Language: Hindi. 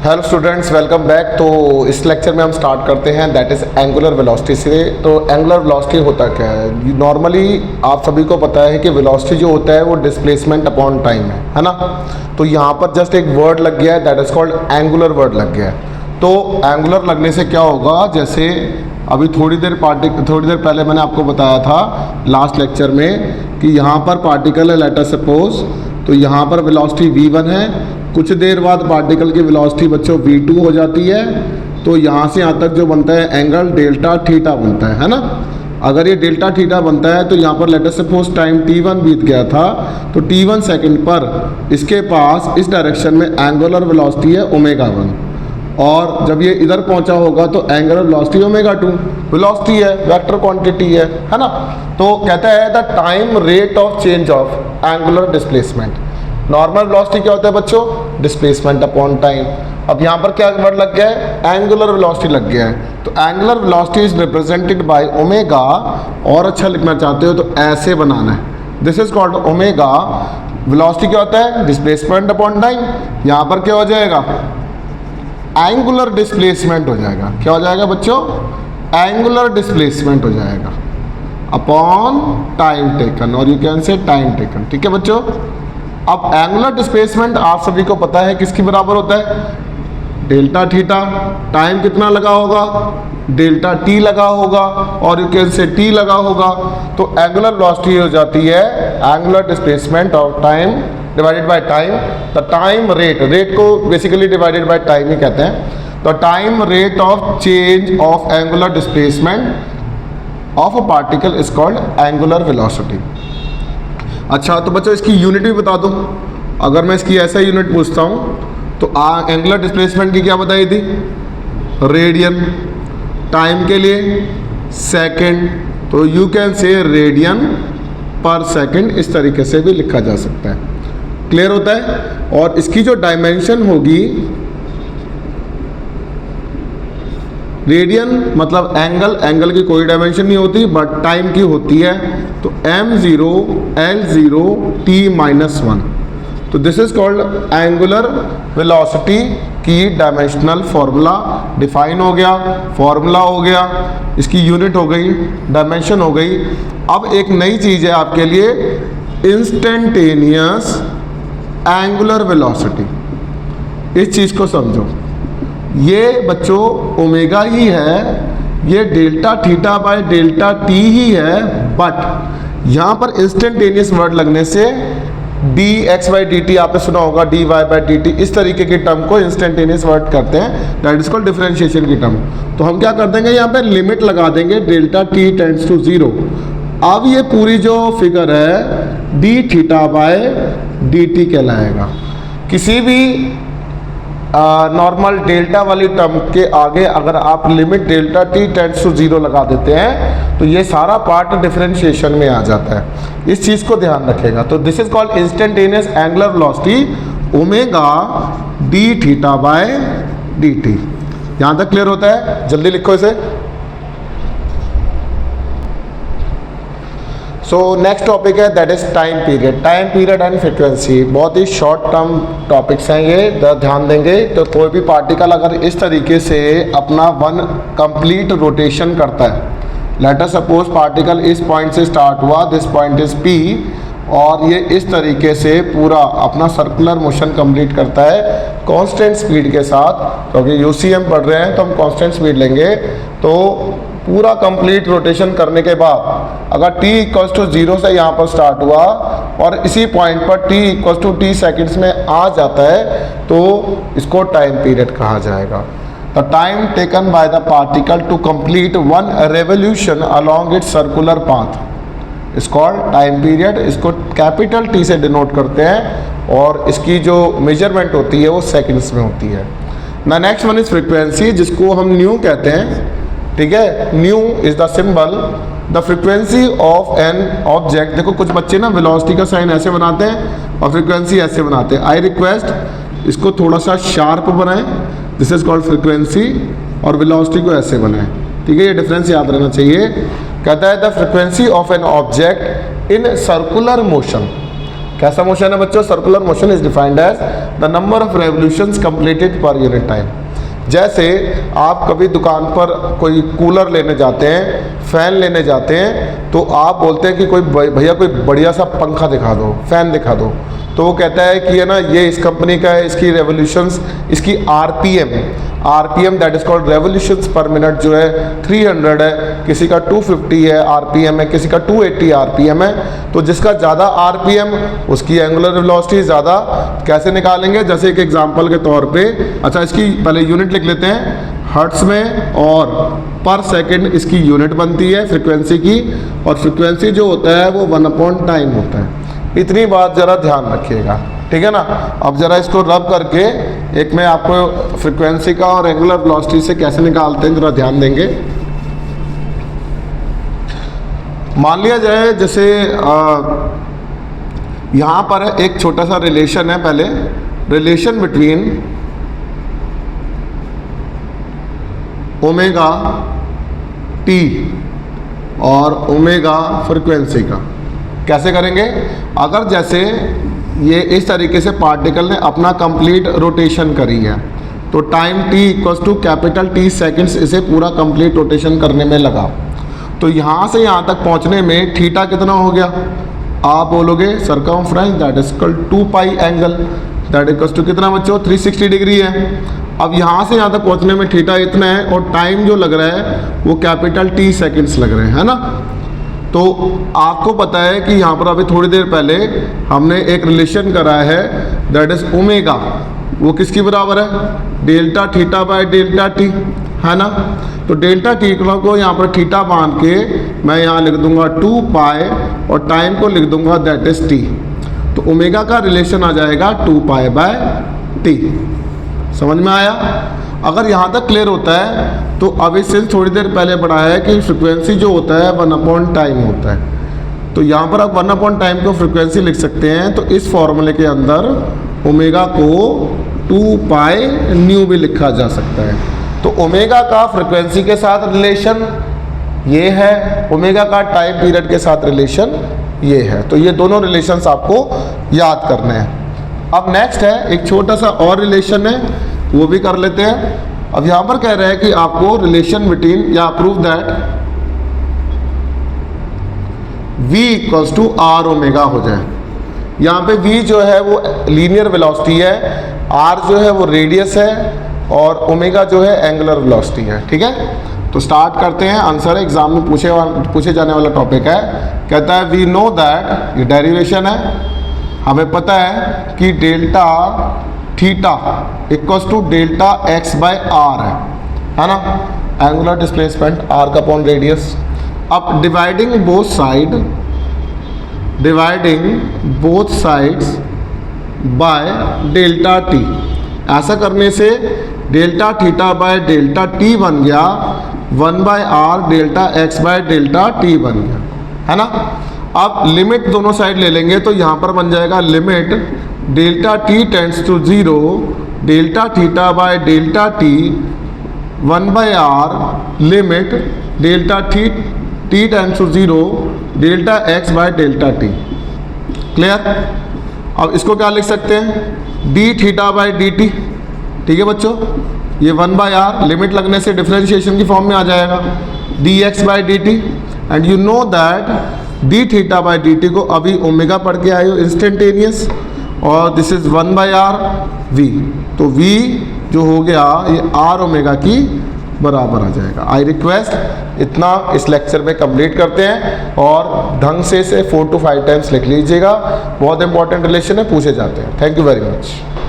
Hello students, welcome back. तो इस लेक्चर में हम स्टार्ट करते हैं, दैट इज़ एंगुलर वेलोसिटी से। तो एंगुलर वेलोसिटी होता क्या है? नॉर्मली आप सभी को पता है कि वेलोसिटी जो होता है वो डिस्प्लेसमेंट अपॉन टाइम है ना। तो यहाँ पर जस्ट एक वर्ड लग गया है, that is called angular word लग गया है। तो एंगुलर लगने से क्या होगा, जैसे अभी थोड़ी देर पहले मैंने आपको बताया था लास्ट लेक्चर में कि यहाँ पर पार्टिकल है, लेट अस सपोज। तो यहाँ पर वेलोसिटी v1 है, कुछ देर बाद पार्टिकल की वेलोसिटी बच्चों v2 हो जाती है। तो यहाँ से यहाँ तक जो बनता है एंगल डेल्टा थीटा बनता है ना। अगर ये डेल्टा थीटा बनता है तो यहाँ पर let us suppose time t1 बीत गया था, तो t1 सेकंड पर इसके पास इस डायरेक्शन में एंगुलर वेलोसिटी है ω1, और जब ये इधर पहुंचा होगा तो एंगुलर वेलोसिटी ω2 वेलोसिटी है, वेक्टर क्वांटिटी है ना। तो कहता है the time rate of change of angular displacement. Normal velocity क्या होता है बच्चों? Displacement upon time. अब यहाँ पर क्या वर्ड लग गया है? एंगुलर वेलोसिटी लग गया है। तो angular velocity is represented by omega, और अच्छा लिखना चाहते हो तो ऐसे बनाना है, this is called omega. Velocity क्या होता है? Displacement upon time. यहाँ पर क्या हो जाएगा? एंगुलर डिस्प्लेसमेंट हो जाएगा। क्या हो जाएगा बच्चों? एंगुलर डिस्प्लेसमेंट हो जाएगा अपॉन टाइम टेकन, और you can say time taken. ठीक है बच्चों। अब एंगुलर डिस्प्लेसमेंट आप सभी को पता है किसके बराबर होता है? Delta theta. टाइम कितना लगा होगा? डेल्टा टी लगा होगा, और यू कैन से टी लगा होगा। तो एंगुलर वेलोसिटी हो जाती है angular displacement of time divided by time. The time rate को बेसिकली डिवाइडेड बाय टाइम ही कहते हैं। The time rate of change of angular displacement of a particle is called angular velocity. अच्छा, तो बच्चों इसकी यूनिट भी बता दो। अगर मैं इसकी ऐसा यूनिट पूछता हूँ तो एंगुलर डिस्प्लेसमेंट की क्या बताई थी? रेडियन। टाइम के लिए सेकंड, तो यू कैन से रेडियन पर सेकंड, इस तरीके से भी लिखा जा सकता है। क्लियर होता है। और इसकी जो डायमेंशन होगी, रेडियन मतलब एंगल की कोई डायमेंशन नहीं होती, बट टाइम की होती है। तो m0 L0 t-1। तो this is called angular velocity की डायमेंशनल फॉर्मूला डिफाइन हो गया, फॉर्मूला हो गया, इसकी यूनिट हो गई, डायमेंशन हो गई। अब एक नई चीज़ है आपके लिए, इंस्टेंटेनियस एंगुलर वेलोसिटी। इस चीज़ को समझो, ये बच्चों ओमेगा ही है, ये delta theta by delta t ही है, बट यहाँ पर इंस्टेंटेनियस वर्ड लगने से d x by d t आपने सुना होगा, d y by d t, इस तरीके की टर्म को इंस्टेंटेनियस वर्ड करते हैं, दैट इज कॉल्ड डिफरेंशिएशन की टर्म। तो हम क्या कर देंगे, यहाँ पे लिमिट लगा देंगे, डेल्टा टी टेंड्स टू 0। अब ये पूरी जो फिगर है D theta by d T कहलाएगा। किसी भी नॉर्मल डेल्टा वाली टर्म के आगे अगर आप limit delta t tends to 0 लगा देते हैं तो ये सारा पार्ट डिफरेंशिएशन में आ जाता है। इस चीज़ को ध्यान रखेगा। तो this is called instantaneous angular velocity omega D theta by d T. यहाँ तक क्लियर होता है? जल्दी लिखो इसे। सो नेक्स्ट टॉपिक है that is time period and frequency. बहुत ही शॉर्ट टर्म टॉपिक्स हैं ये, ध्यान देंगे। तो कोई भी पार्टिकल अगर इस तरीके से अपना वन कंप्लीट रोटेशन करता है, लेट अस सपोज पार्टिकल इस पॉइंट से स्टार्ट हुआ, दिस पॉइंट इज पी, और ये इस तरीके से पूरा अपना सर्कुलर मोशन कंप्लीट करता है कांस्टेंट स्पीड के साथ, क्योंकि यूसीएम पढ़ रहे हैं तो हम कांस्टेंट स्पीड लेंगे। तो पूरा कंप्लीट रोटेशन करने के बाद अगर t इक्वल्स टू 0 से यहाँ पर स्टार्ट हुआ और इसी पॉइंट पर t equals to t seconds में आ जाता है, तो इसको टाइम पीरियड कहा जाएगा। The time taken by the particle to complete one revolution along its circular path is called time period. इसको कैपिटल T से डिनोट करते हैं, और इसकी जो मेजरमेंट होती है वो सेकेंड्स में होती है। The next one is frequency, जिसको हम न्यू कहते हैं। ठीक है, new is the symbol the frequency of an object. देखो कुछ बच्चे ना वेलोसिटी का साइन ऐसे बनाते हैं और फ्रीक्वेंसी ऐसे बनाते हैं। आई रिक्वेस्ट इसको थोड़ा सा शार्प बनाएं, दिस इज कॉल्ड फ्रीक्वेंसी, और वेलोसिटी को ऐसे बनाएं। ठीक है, ये डिफरेंस याद रहना चाहिए। कहता है the frequency of an object in circular motion. कैसा मोशन है बच्चों? Circular motion is defined as the number of revolutions completed per unit time. जैसे आप कभी दुकान पर कोई कूलर लेने जाते हैं, फैन लेने जाते हैं, तो आप बोलते हैं कि कोई भैया कोई बढ़िया सा पंखा दिखा दो, फैन दिखा दो, तो वो कहता है कि है ना ये इस कंपनी का है, इसकी रेवोल्यूशंस, इसकी RPM that is called revolutions पर मिनट जो है 300 है, किसी का 250 है आरपीएम है, किसी का 280 आरपीएम है। तो जिसका ज़्यादा आरपीएम उसकी एंगुलर वेलोसिटी ज़्यादा। कैसे निकालेंगे? जैसे एक एग्जांपल के तौर पे, अच्छा इसकी पहले यूनिट लिख लेते हैं हर्ट्स में, और पर सेकंड इसकी यूनिट बनती है फ्रीक्वेंसी की, और फ्रीक्वेंसी जो होता है वो 1/टाइम होता है। इतनी बात ज़रा ध्यान रखिएगा, ठीक है ना। अब ज़रा इसको रब करके एक मैं आपको फ्रीक्वेंसी का और एंगुलर वेलोसिटी से कैसे निकालते हैं ज़रा ध्यान देंगे। मान लिया जाए जैसे यहाँ पर एक छोटा सा रिलेशन है, पहले रिलेशन बिटवीन ओमेगा टी और ओमेगा फ्रीक्वेंसी का। कैसे करेंगे? अगर जैसे ये इस तरीके से पार्टिकल ने अपना कंप्लीट रोटेशन करी है, तो time t equals to capital T seconds इसे पूरा कंप्लीट रोटेशन करने में लगा। तो यहाँ से यहाँ तक पहुँचने में थीटा कितना हो गया? आप बोलोगे circumference that is called 2 pi angle, that equals to कितना बच्चों? 360 डिग्री है। अब यहाँ से यहाँ तक पहुँचने में थीटा इतना है, और टाइम जो लग रहा है वो कैपिटल T सेकंड्स लग रहे हैं, है ना। तो आपको पता है कि यहाँ पर अभी थोड़ी देर पहले हमने एक रिलेशन करा है दैट इज ओमेगा, वो किसकी बराबर है? Delta theta by delta T, है ना। तो डेल्टा टी को यहाँ पर थीटा मान के मैं यहाँ लिख दूंगा 2 पाई, और टाइम को लिख दूंगा दैट इज टी। तो ओमेगा का रिलेशन आ जाएगा 2 पाई बाय टी। समझ में आया? अगर यहाँ तक क्लियर होता है तो अब इससे थोड़ी देर पहले पढ़ा है कि फ्रीक्वेंसी जो होता है 1/टाइम होता है। तो यहाँ पर आप 1/टाइम को फ्रीक्वेंसी लिख सकते हैं। तो इस फॉर्मूले के अंदर ओमेगा को 2 पाई न्यू भी लिखा जा सकता है। तो ओमेगा का फ्रीक्वेंसी के साथ रिलेशन ये है, ओमेगा का टाइम पीरियड के साथ रिलेशन ये है। तो ये दोनों रिलेशंस आपको याद करने हैं। अब नेक्स्ट है एक छोटा सा और रिलेशन है, वो भी कर लेते हैं। अब यहाँ पर कह रहे हैं कि आपको रिलेशन बिटवीन या prove that v equals to r omega हो जाए। यहाँ पे v जो है वो लीनियर वेलोसिटी है, r जो है वो रेडियस है, और ओमेगा जो है एंगुलर वेलोसिटी है, ठीक है। तो स्टार्ट करते हैं। आंसर एग्जाम में पूछे जाने वाला टॉपिक है। कहता है वी नो दैट, ये डेरिवेशन है, हमें पता है कि delta theta equals to delta x by r है ना, एंगुलर डिस्प्लेसमेंट आर का अपॉन रेडियस। अब dividing both sides by delta t, ऐसा करने से delta theta by delta t बन गया 1/r delta x by delta t बन गया, है ना। अब लिमिट दोनों साइड ले लेंगे तो यहाँ पर बन जाएगा limit delta t tends to 0 delta theta by delta t 1/r limit delta t tends to 0 delta x by delta t. Clear? अब इसको क्या लिख सकते हैं? D theta by d t, ठीक है बच्चों। ये 1/r लिमिट लगने से डिफरेंशिएशन की फॉर्म में आ जाएगा d x by d t. And you know that d theta by d t को अभी ओमेगा पढ़ के आए हो इंस्टेंटेनियस, और दिस इज 1/r v। तो v जो हो गया ये r ओमेगा की बराबर आ जाएगा। आई रिक्वेस्ट इतना इस लेक्चर में कंप्लीट करते हैं, और ढंग से इसे 4 to 5 टाइम्स लिख लीजिएगा। बहुत इंपॉर्टेंट रिलेशन है, पूछे जाते हैं। Thank you very much.